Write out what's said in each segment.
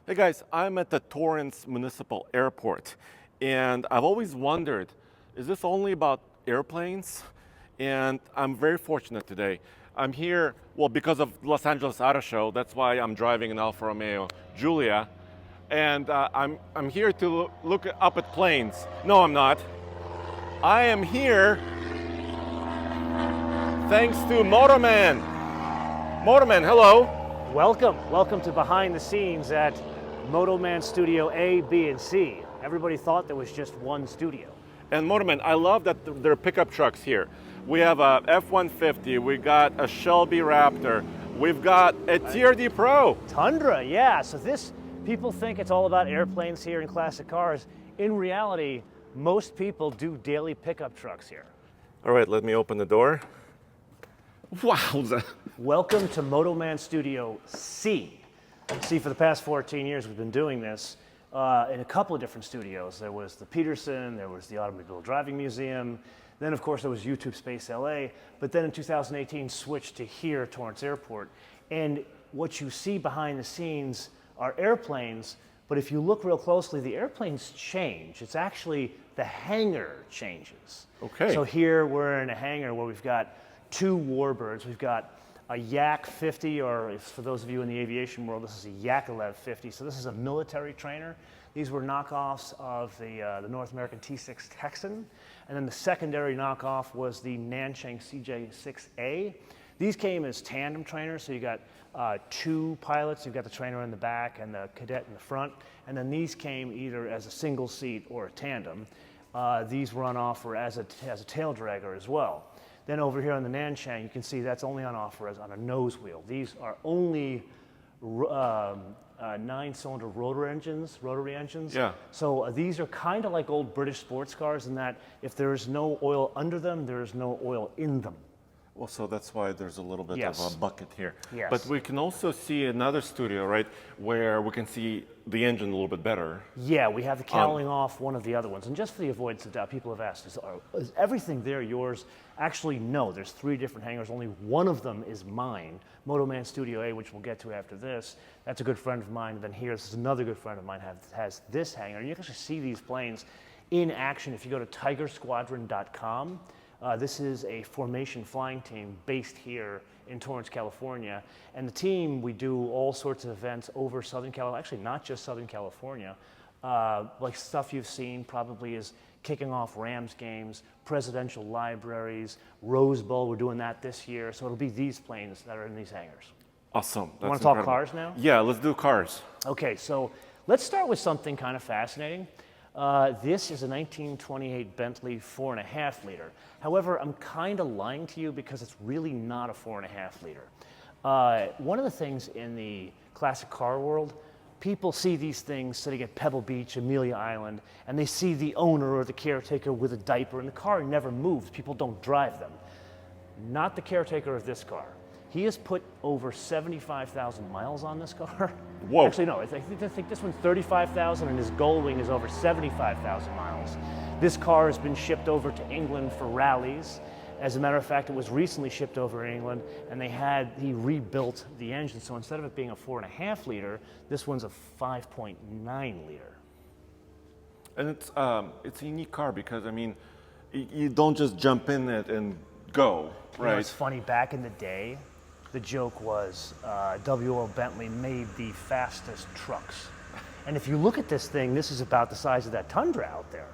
Hey guys, I'm at the Torrance Municipal Airport, and I've always wondered, is this only about airplanes? And I'm very fortunate today. I'm here, well, because of Los Angeles Auto Show. That's why I'm driving an Alfa Romeo Giulia, and I'm here to look up at planes. No, I'm not. I am here thanks to Motorman. Motorman, hello. Welcome to behind the scenes at Motorman Studio A, B, and C. Everybody thought there was just one studio. And Motorman, I love that there are pickup trucks here. We have a F-150, we got a Shelby Raptor, we've got a TRD Pro. Tundra, yeah. So people think it's all about airplanes here and classic cars. In reality, most people do daily pickup trucks here. All right, let me open the door. Wow. Welcome to Motorman Studio C. See, for the past 14 years, we've been doing this in a couple of different studios. There was the Peterson, there was the Automobile Driving Museum, then of course there was YouTube Space LA, but then in 2018 switched to here, Torrance Airport. And what you see behind the scenes are airplanes, but if you look real closely, the airplanes change. It's actually the hangar changes. Okay. So here we're in a hangar where we've got two Warbirds. We've got a Yak 50, or for those of you in the aviation world, this is a Yak 50. So this is a military trainer. These were knockoffs of the North American T6 Texan. And then the secondary knockoff was the Nanchang CJ6A. These came as tandem trainers, so you got two pilots. You've got the trainer in the back and the cadet in the front. And then these came either as a single seat or a tandem. These run offer as a tail dragger as well. Then over here on the Nanchang, you can see that's only on offer as on a nose wheel. These are only 9-cylinder rotary engines. Yeah. So these are kind of like old British sports cars in that if there is no oil under them, there is no oil in them. Well, so that's why there's a little bit Yes. of a bucket here. Yes. But we can also see another studio, right, where we can see the engine a little bit better. Yeah, we have the cowling off one of the other ones. And just for the avoidance of doubt, people have asked, is everything there yours? Actually, no. There's 3 different hangars. Only one of them is mine, Motorman Studio A, which we'll get to after this. That's a good friend of mine. And then here, this is another good friend of mine has this hangar. You can actually see these planes in action if you go to tigersquadron.com. This is a formation flying team based here in Torrance, California. And the team, we do all sorts of events over Southern California, actually not just Southern California. Like stuff you've seen probably is kicking off Rams games, presidential libraries, Rose Bowl. We're doing that this year. So it'll be these planes that are in these hangars. Awesome. You want to talk cars now? Yeah, let's do cars. Okay, so let's start with something kind of fascinating. This is a 1928 Bentley 4.5 liter. However, I'm kind of lying to you because it's really not a 4.5 liter. One of the things in the classic car world, people see these things sitting at Pebble Beach, Amelia Island, and they see the owner or the caretaker with a diaper, and the car never moves. People don't drive them. Not the caretaker of this car. He has put over 75,000 miles on this car. Whoa. Actually, no, I think this one's 35,000 and his Goldwing is over 75,000 miles. This car has been shipped over to England for rallies. As a matter of fact, it was recently shipped over in England and he rebuilt the engine. So instead of it being a 4.5 liter, this one's a 5.9 liter. And it's a unique car because, I mean, you don't just jump in it and go, right? You know, it's funny, back in the day, the joke was W.O. Bentley made the fastest trucks. And if you look at this thing, this is about the size of that Tundra out there.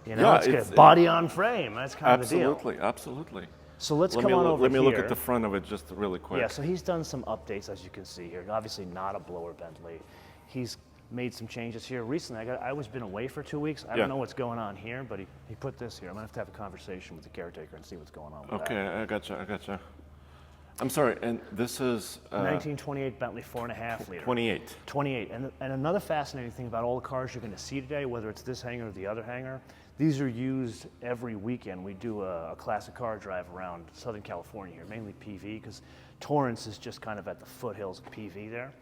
You know, Yeah, it's got body on frame. That's kind of the deal. Absolutely. So let's come on over Let me here. look at the front of it just really quick. Yeah, so he's done some updates, as you can see here. Obviously not a blower Bentley. He's made some changes here recently. I was been away for 2 weeks. I don't know what's going on here, but he put this here. I'm gonna have to have a conversation with the caretaker and see what's going on with that. Okay, I gotcha. I'm sorry, and this is 1928 Bentley 4.5 liter. 28. 28. And another fascinating thing about all the cars you're going to see today, whether it's this hangar or the other hangar, these are used every weekend. We do a classic car drive around Southern California here, mainly PV, because Torrance is just kind of at the foothills of PV there.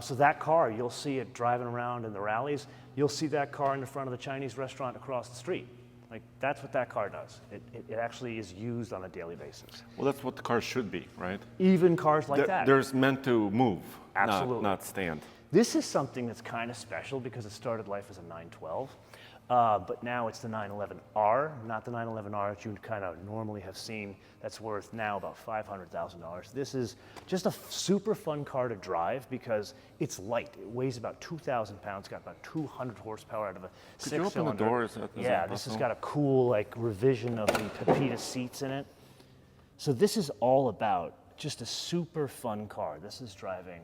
So that car, you'll see it driving around in the rallies. You'll see that car in the front of the Chinese restaurant across the street. Like, that's what that car does. It actually is used on a daily basis. Well, that's what the car should be, right? Even cars like that. They're meant to move, Absolutely. not stand. This is something that's kind of special because it started life as a 912, but now it's the 911R, not the 911R that you kind of normally have seen. That's worth now about $500,000. This is just a super fun car to drive because it's light. It weighs about 2,000 pounds. Got about 200 horsepower out of a six-cylinder. Could you open the doors? Yeah, this has got a cool revision of the Pepita seats in it. So this is all about just a super fun car. This is driving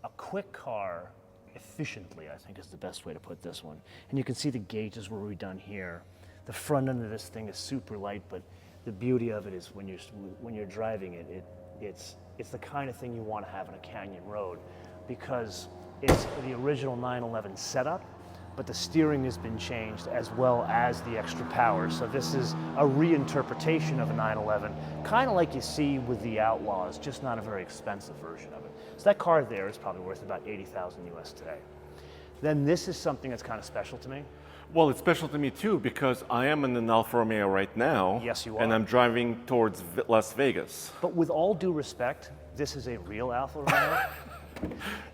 a quick car efficiently, I think is the best way to put this one. And you can see the gauges were redone here. The front end of this thing is super light, but the beauty of it is when you're driving it, it's the kind of thing you want to have on a canyon road because it's the original 911 setup, but the steering has been changed as well as the extra power. So this is a reinterpretation of a 911, kind of like you see with the Outlaws, just not a very expensive version of it. So that car there is probably worth about $80,000 US today. Then this is something that's kind of special to me. Well, it's special to me too because I am in an Alfa Romeo right now. Yes, you are. And I'm driving towards Las Vegas. But with all due respect, this is a real Alfa Romeo.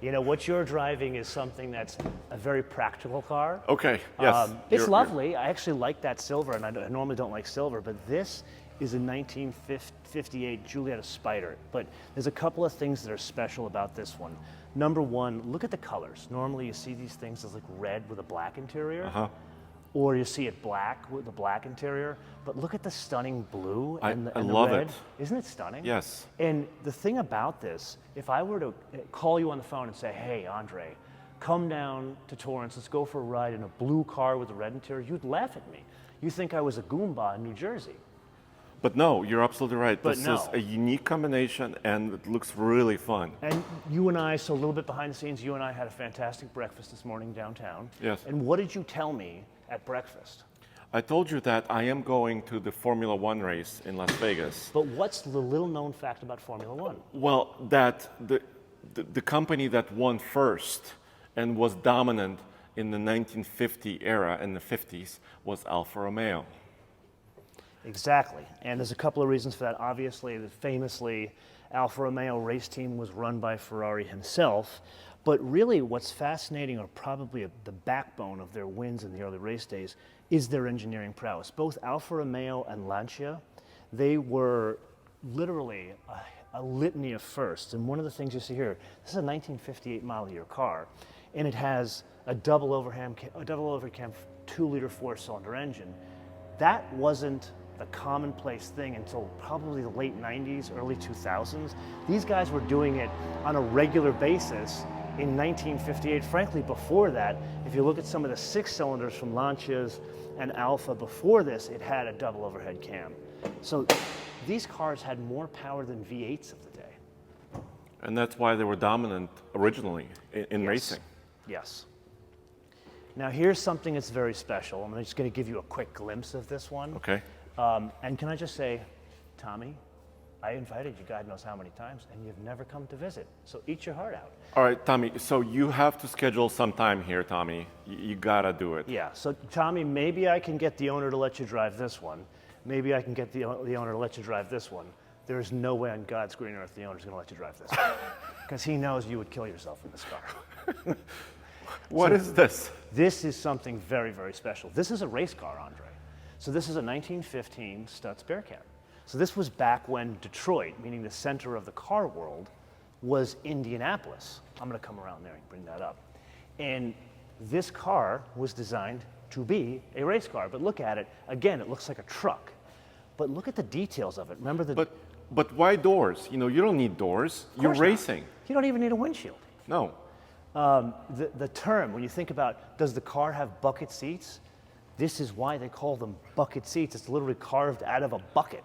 You know, what you're driving is something that's a very practical car. Okay, yes. It's lovely. I actually like that silver, and I normally don't like silver, but this is a 1958 Giulietta Spider. But there's a couple of things that are special about this one. Number one, look at the colors. Normally you see these things as like red with a black interior. Or you see it black with a black interior, but look at the stunning blue and the love red. it. Isn't it stunning? Yes. And the thing about this, if I were to call you on the phone and say, hey, Andre, come down to Torrance, let's go for a ride in a blue car with a red interior, you'd laugh at me. You think I was a Goomba in New Jersey. But no, you're absolutely right. But this no. is a unique combination and it looks really fun. And you and I, so a little bit behind the scenes, you and I had a fantastic breakfast this morning downtown. Yes. And what did you tell me at breakfast? I told you that I am going to the Formula One race in Las Vegas. But what's the little known fact about Formula One? Well, that the company that won first and was dominant in the 1950 era, in the 50s, was Alfa Romeo. Exactly. And there's a couple of reasons for that. Obviously, famously, Alfa Romeo race team was run by Ferrari himself. But really what's fascinating, or probably the backbone of their wins in the early race days, is their engineering prowess. Both Alfa Romeo and Lancia, they were literally a litany of firsts. And one of the things you see here, this is a 1958 model year car, and it has a double overcam 2-liter 4-cylinder engine. That wasn't the commonplace thing until probably the late 90s, early 2000s. These guys were doing it on a regular basis in 1958. Frankly, before that, if you look at some of the 6-cylinders from Lancias and Alfa before this, it had a double overhead cam. So these cars had more power than V8s of the day. And that's why they were dominant originally in racing. Yes. Now here's something that's very special. I'm just going to give you a quick glimpse of this one. Okay. And can I just say, Tommy, I invited you God knows how many times, and you've never come to visit. So eat your heart out. All right, Tommy, so you have to schedule some time here, Tommy. You gotta do it. Yeah, so Tommy, maybe I can get the owner to let you drive this one. Maybe I can get the owner to let you drive this one. There is no way on God's green earth the owner's gonna let you drive this one. Because he knows you would kill yourself in this car. What is this? This is something very, very special. This is a race car, Andre. So this is a 1915 Stutz Bearcat. So this was back when Detroit, meaning the center of the car world, was Indianapolis. I'm going to come around there and bring that up. And this car was designed to be a race car. But look at it. Again, it looks like a truck. But look at the details of it. Remember the... But why doors? You know, you don't need doors. You're racing. You don't even need a windshield. No. The term, when you think about, does the car have bucket seats? This is why they call them bucket seats. It's literally carved out of a bucket.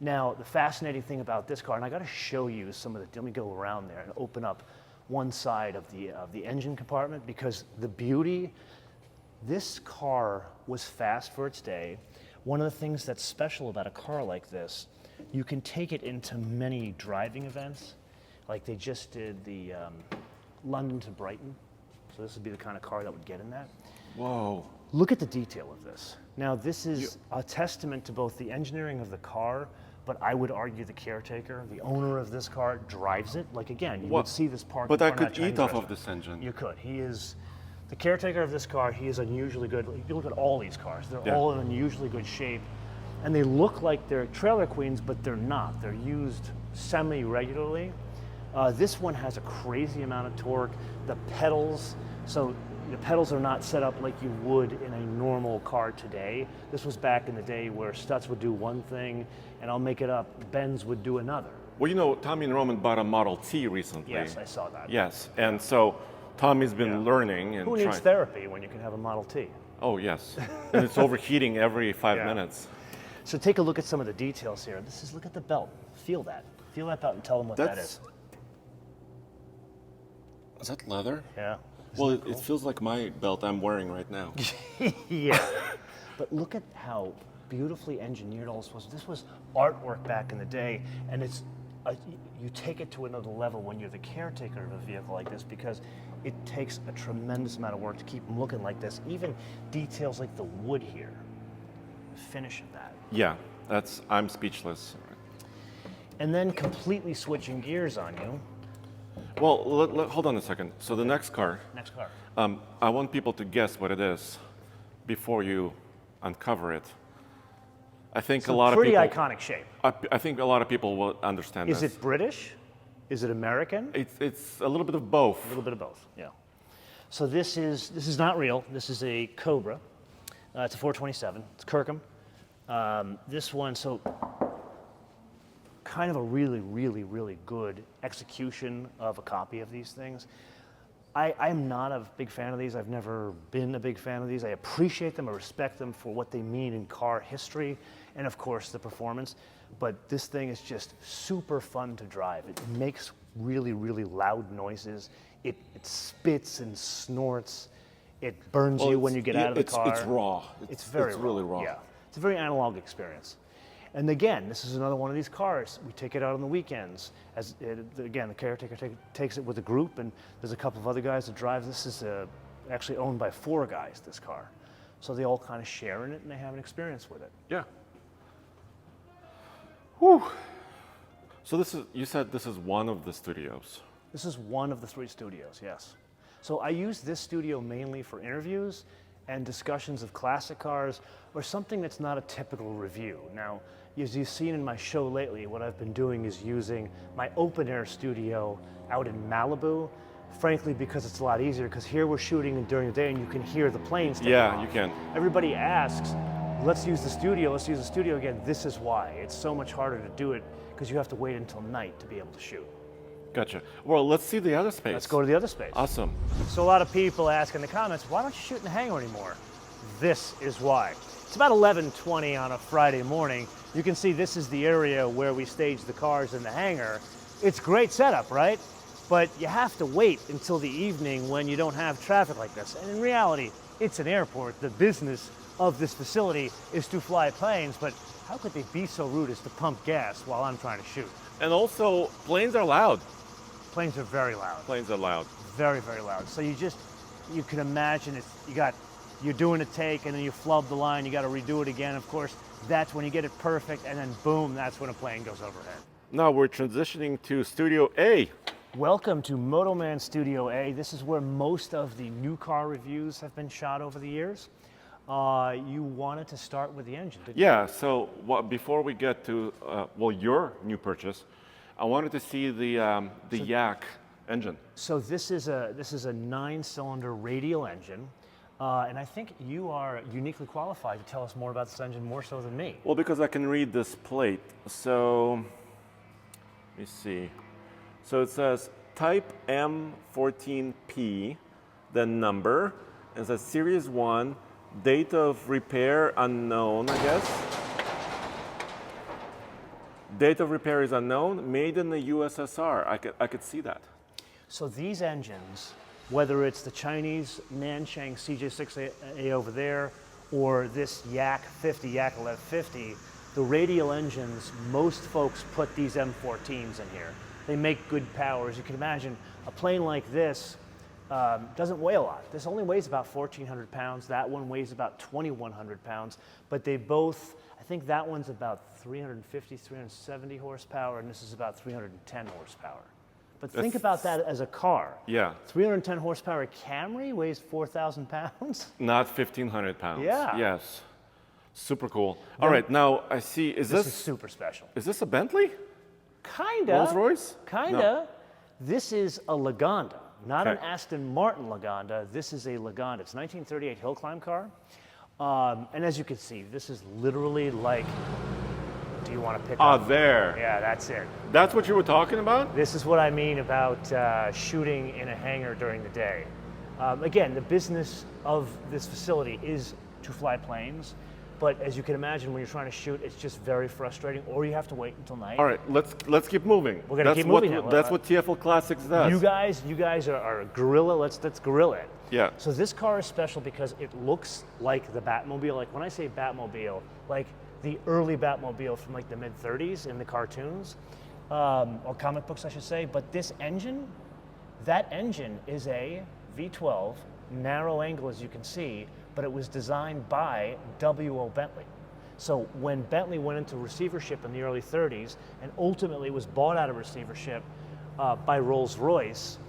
Now, the fascinating thing about this car, and I got to show you some of the, let me go around there and open up one side of the engine compartment, because the beauty, this car was fast for its day. One of the things that's special about a car like this, you can take it into many driving events. Like they just did the London to Brighton. So this would be the kind of car that would get in that. Whoa. Look at the detail of this. Now, this is a testament to both the engineering of the car, but I would argue the caretaker, the owner of this car, drives it. Like again, you Well, would see this parked But in I front of could that Chinese eat off restaurant. of this engine. You could. He is the caretaker of this car. He is unusually good. You look at all these cars; they're Yeah. all in unusually good shape, and they look like they're trailer queens, but they're not. They're used semi-regularly. This one has a crazy amount of torque. The pedals, so the pedals are not set up like you would in a normal car today. This was back in the day where Stutz would do one thing, and I'll make it up, Benz would do another. Well, you know, Tommy and Roman bought a Model T recently. Yes, I saw that. Yes, and so Tommy's been learning and Who needs trying. therapy when you can have a Model T? Oh, yes. And it's overheating every 5 Yeah. minutes. So take a look at some of the details here. Look at the belt. Feel that. Feel that belt and tell them what that is. Is that leather? Yeah. Well, it feels like my belt I'm wearing right now. Yeah. But look at how beautifully engineered all this was. This was artwork back in the day, and you take it to another level when you're the caretaker of a vehicle like this, because it takes a tremendous amount of work to keep them looking like this. Even details like the wood here, the finish of that. Yeah, I'm speechless. And then completely switching gears on you. Well, hold on a second. So the next car, Next car. I want people to guess what it is before you uncover it. I think a lot of Pretty people. iconic shape. I think a lot of people will understand Is this. it British? Is it American? It's a little bit of both. A little bit of both, yeah. So this is not real. This is a Cobra. It's a 427. It's Kirkham. This one, so kind of a really, really, really good execution of a copy of these things. I'm not a big fan of these. I've never been a big fan of these. I appreciate them. I respect them for what they mean in car history and, of course, the performance. But this thing is just super fun to drive. It makes really, really loud noises. It spits and snorts. It burns you when you get out of the car. It's raw. It's very really raw. Yeah, it's a very analog experience. And again, this is another one of these cars. We take it out on the weekends. Again, the caretaker takes it with a group, and there's a couple of other guys that drive. This is actually owned by 4 guys, this car. So they all kind of share in it, and they have an experience with it. Yeah. Whew. So you said this is one of the studios. This is one of the 3 studios, yes. So I use this studio mainly for interviews and discussions of classic cars or something that's not a typical review. Now, as you've seen in my show lately, what I've been doing is using my open air studio out in Malibu, frankly, because it's a lot easier, because here we're shooting during the day and you can hear the planes taking Yeah, off. you can. Everybody asks, let's use the studio again. This is why. It's so much harder to do it because you have to wait until night to be able to shoot. Gotcha. Well, let's see the other space. Let's go to the other space. Awesome. So a lot of people ask in the comments, why don't you shoot in the hangar anymore? This is why. It's about 11:20 on a Friday morning. You can see this is the area where we stage the cars in the hangar. It's great setup, right? But you have to wait until the evening when you don't have traffic like this. And in reality, it's an airport. The business of this facility is to fly planes, but how could they be so rude as to pump gas while I'm trying to shoot? And also, planes are loud. Planes are very loud. Planes are loud. Very, very loud. So you can imagine you're doing a take and then you flub the line, you got to redo it again. Of course, that's when you get it perfect, and then boom, that's when a plane goes overhead. Now we're transitioning to Studio A. Welcome to Motoman Studio A. This is where most of the new car reviews have been shot over the years. You wanted to start with the engine, didn't you? Yeah, so before we get to, your new purchase, I wanted to see the Yak engine. So this is a 9-cylinder radial engine, and I think you are uniquely qualified to tell us more about this engine, more so than me. Well, because I can read this plate. So, let me see. So it says Type M14P, then number, and it says Series 1, date of repair unknown, I guess. Date of repair is unknown, made in the USSR. I could see that. So these engines, whether it's the Chinese Nanchang CJ6A over there, or this Yak 1150, the radial engines, most folks put these M14s in here. They make good power. As you can imagine, a plane like this doesn't weigh a lot. This only weighs about 1,400 pounds. That one weighs about 2,100 pounds. But they both I think that one's about 350, 370 horsepower, and this is about 310 horsepower. But think about that as a car. Yeah. 310 horsepower Camry weighs 4,000 pounds. Not 1,500 pounds. Yeah. Yes. Super cool. All right, now I see, This is super special. is this a Bentley? Kinda. Rolls Royce? Kinda. No. This is a Lagonda, not an Okay. Aston Martin Lagonda. This is a Lagonda. It's a 1938 hill climb car. And as you can see, this is literally like, do you want to pick up? There. Yeah, that's it. That's what you were talking about? This is what I mean about shooting in a hangar during the day. Again, the business of this facility is to fly planes, but as you can imagine, when you're trying to shoot, it's just very frustrating, or you have to wait until night. All right, let's keep moving. We're gonna keep moving now. That's what TFL Classics does. You guys are a gorilla. Let's gorilla it. Yeah. So this car is special because it looks like the Batmobile. Like when I say Batmobile, like the early Batmobile from like the mid '30s in the cartoons, or comic books, I should say. But this engine, that engine is a V12, narrow angle as you can see, but it was designed by W.O. Bentley. So when Bentley went into receivership in the early 30s and ultimately was bought out of receivership by Rolls-Royce,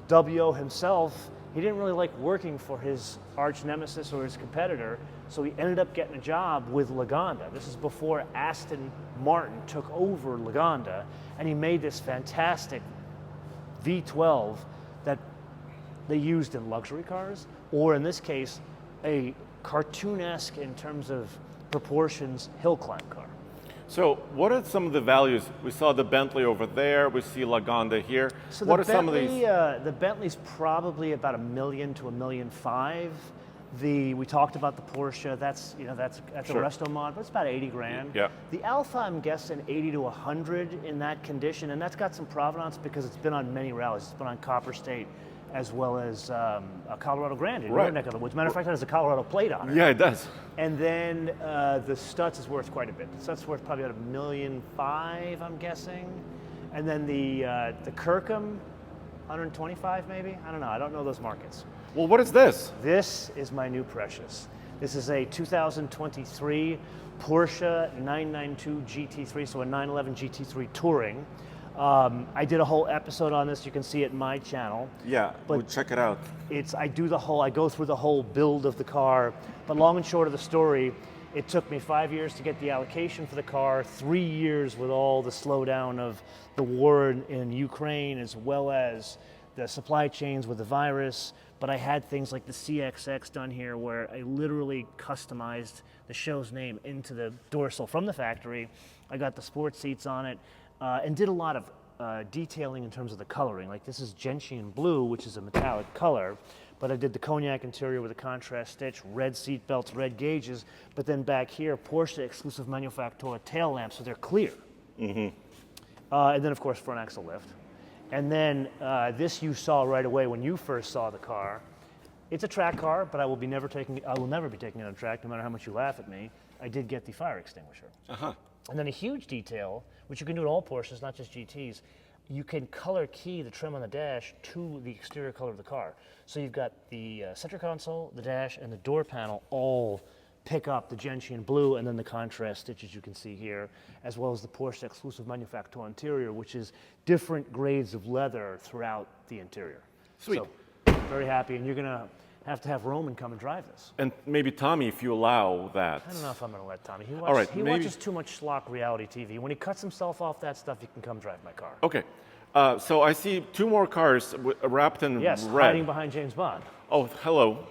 W.O. himself, he didn't really like working for his arch nemesis or his competitor, so he ended up getting a job with Lagonda. This is before Aston Martin took over Lagonda, and he made this fantastic V12 that they used in luxury cars, or in this case, a cartoonesque in terms of proportions hill climb car. So what are some of the values? We saw the Bentley over there. We see Lagonda here. So what the are some of these? The Bentley's probably about $1 million to $1.5 million. We talked about the Porsche. That's Sure. a resto mod, but it's about 80 grand. Yeah. The Alfa, I'm guessing 80 to 100 in that condition, and that's got some provenance because it's been on many rallies. It's been on Copper State as well as Colorado Grande in your neck of the woods. Matter of fact, it has a Colorado plate on it. Yeah, it does. And then the Stutz is worth quite a bit. The Stutz is worth probably about $1.5 million, I'm guessing. And then the Kirkham, 125 maybe? I don't know. I don't know those markets. Well, what is this? This is my new precious. This is a 2023 Porsche 992 GT3, so a 911 GT3 Touring. I did a whole episode on this. You can see it in my channel. Yeah, But we'll check it out. I go through the whole build of the car, but long and short of the story, it took me 5 years to get the allocation for the car, 3 years with all the slowdown of the war in Ukraine, as well as the supply chains with the virus. But I had things like the CXX done here where I literally customized the show's name into the dorsal from the factory. I got the sports seats on it, and did a lot of detailing in terms of the coloring. Like this is gentian blue, which is a metallic color, but I did the cognac interior with a contrast stitch, red seat belts, red gauges, but then back here, Porsche exclusive manufacture tail lamps, so they're clear. Mm-hmm. And then of course, front axle lift. And then this you saw right away when you first saw the car. It's a track car, but I will never be taking it on track, no matter how much you laugh at me. I did get the fire extinguisher. Uh-huh. And then a huge detail, which you can do in all Porsches, not just GTs, you can color key the trim on the dash to the exterior color of the car. So you've got the center console, the dash, and the door panel all pick up the gentian blue and then the contrast stitches you can see here, as well as the Porsche exclusive manufacture interior, which is different grades of leather throughout the interior. Sweet. So, very happy, and you're gonna have to have Roman come and drive this. And maybe Tommy, if you allow that. I don't know if I'm going to let Tommy. He watches too much schlock reality TV. When he cuts himself off that stuff, he can come drive my car. Okay. So I see two more cars wrapped in Yes, red. hiding behind James Bond. Oh, hello.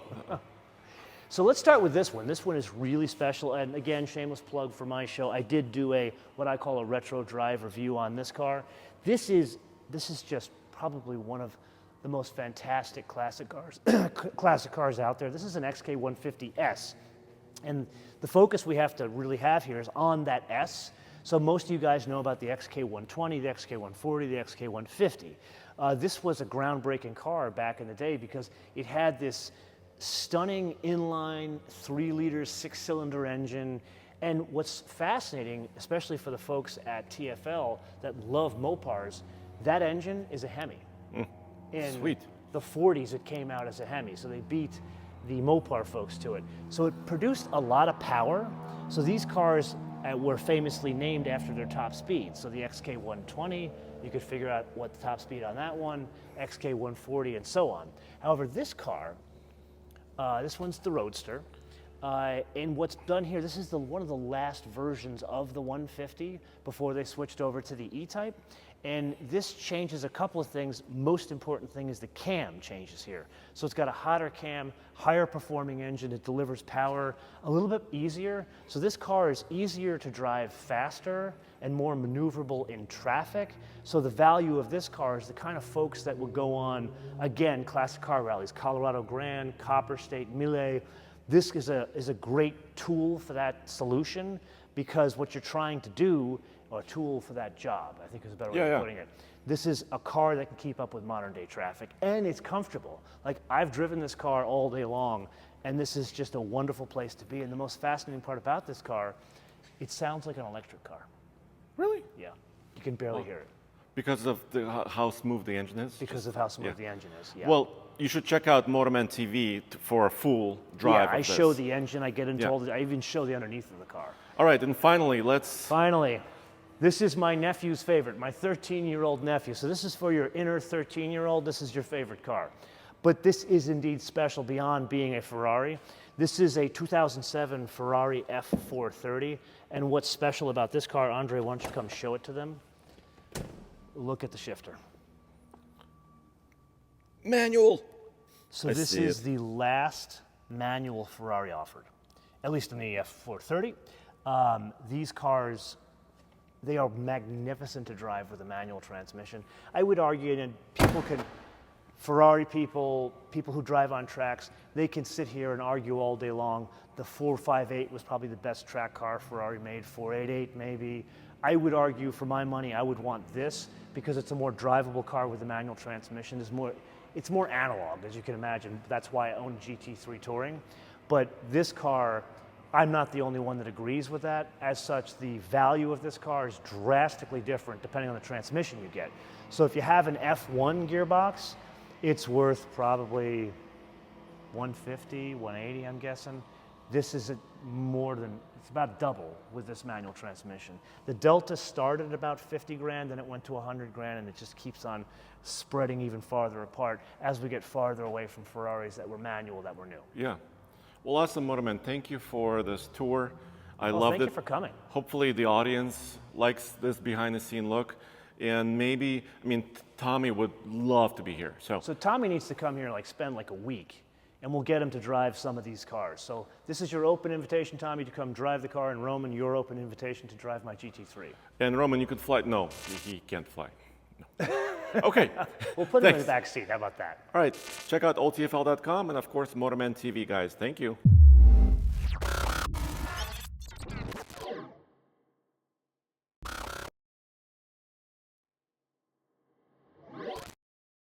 So let's start with this one. This one is really special. And again, shameless plug for my show. I did do what I call a retro drive review on this car. This is just probably one of the most fantastic classic cars out there. This is an XK150S. And the focus we have to really have here is on that S. So most of you guys know about the XK120, the XK140, the XK150. This was a groundbreaking car back in the day because it had this stunning inline 3-liter 6-cylinder engine. And what's fascinating, especially for the folks at TFL that love Mopars, that engine is a Hemi. In Sweet. the 40s, it came out as a Hemi. So they beat the Mopar folks to it. So it produced a lot of power. So these cars were famously named after their top speed. So the XK120, you could figure out what the top speed on that one, XK140, and so on. However, this car, this one's the Roadster. And what's done here, this is one of the last versions of the 150 before they switched over to the E-Type. And this changes a couple of things. Most important thing is the cam changes here. So it's got a hotter cam, higher performing engine. It delivers power a little bit easier. So this car is easier to drive faster and more maneuverable in traffic. So the value of this car is the kind of folks that will go on, again, classic car rallies, Colorado Grand, Copper State, Mille. This is a great tool for that solution, because what you're trying to do, or a tool for that job, I think is a better way of putting it. This is a car that can keep up with modern day traffic, and it's comfortable. Like, I've driven this car all day long, and this is just a wonderful place to be. And the most fascinating part about this car, it sounds like an electric car. Really? Yeah, you can barely hear it. Because of how smooth the engine is? Because of how smooth the engine is, yeah. Well, you should check out Motorman TV for a full drive I of this. show the engine, I get into all the, I even show the underneath of the car. All right, and finally, Finally, this is my nephew's favorite, my 13-year-old nephew. So this is for your inner 13-year-old, this is your favorite car. But this is indeed special beyond being a Ferrari. This is a 2007 Ferrari F430. And what's special about this car, Andre, why don't you come show it to them? Look at the shifter. Manual. So this is the last manual Ferrari offered, at least in the F430. These cars, they are magnificent to drive with a manual transmission. I would argue that Ferrari people who drive on tracks, they can sit here and argue all day long. The 458 was probably the best track car Ferrari made, 488 maybe. I would argue, for my money, I would want this because it's a more drivable car with a manual transmission. It's more analog, as you can imagine. That's why I own GT3 Touring. But this car, I'm not the only one that agrees with that. As such, the value of this car is drastically different depending on the transmission you get. So if you have an F1 gearbox, it's worth probably 150, 180, I'm guessing. This is it's about double with this manual transmission. The Delta started at about 50 grand, then it went to 100 grand, and it just keeps on spreading even farther apart as we get farther away from Ferraris that were manual, that were new. Yeah. Well, awesome, Motorman. Thank you for this tour. I loved it. Thank you for coming. Hopefully the audience likes this behind-the-scene look. And maybe, Tommy would love to be here. So Tommy needs to come here and spend a week, and we'll get him to drive some of these cars. So this is your open invitation, Tommy, to come drive the car, and Roman, your open invitation to drive my GT3. And Roman, you could fly. No, he can't fly. No. Okay. We'll put him in the back seat. How about that? All right. Check out otfl.com and, of course, Motorman TV, guys. Thank you.